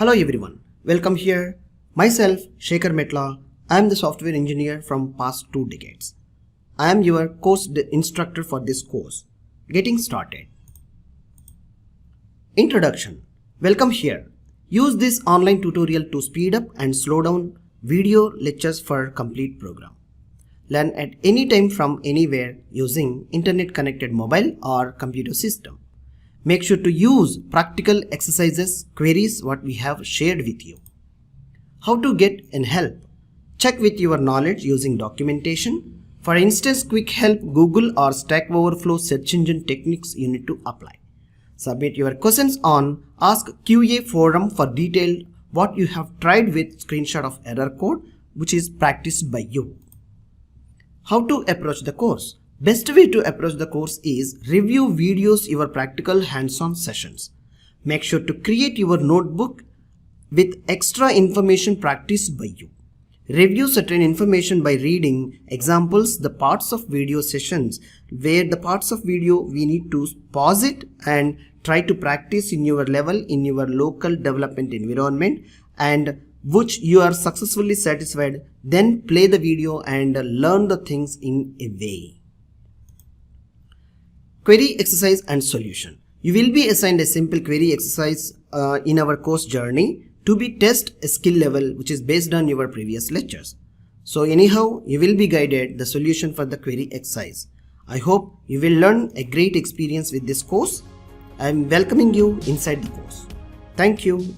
Hello everyone, welcome here. Myself, Sekhar Metla. I am the software engineer from past 2 decades. I am your course instructor for this course. Getting started. Introduction. Welcome here. Use this online tutorial to speed up and slow down video lectures for complete program. Learn at any time from anywhere using internet connected mobile or computer system. Make sure to use practical exercises, queries what we have shared with you. How to get in help? Check with your knowledge using documentation. For instance, quick help, Google or Stack Overflow search engine techniques you need to apply. Submit your questions on Ask QA forum for detailed what you have tried with screenshot of error code which is practiced by you. How to approach the course? Best way to approach the course is review videos your practical hands-on sessions. Make sure to create your notebook with extra information practiced by you. Review certain information by reading examples, the parts of video sessions where the parts of video we need to pause it and try to practice in your level in your local development environment, and which you are successfully satisfied, then play the video and learn the things in a way. Query exercise and solution. You will be assigned a simple query exercise in our course journey to be test a skill level which is based on your previous lectures. So anyhow, you will be guided the solution for the query exercise. I hope you will learn a great experience with this course. I am welcoming you inside the course. Thank you.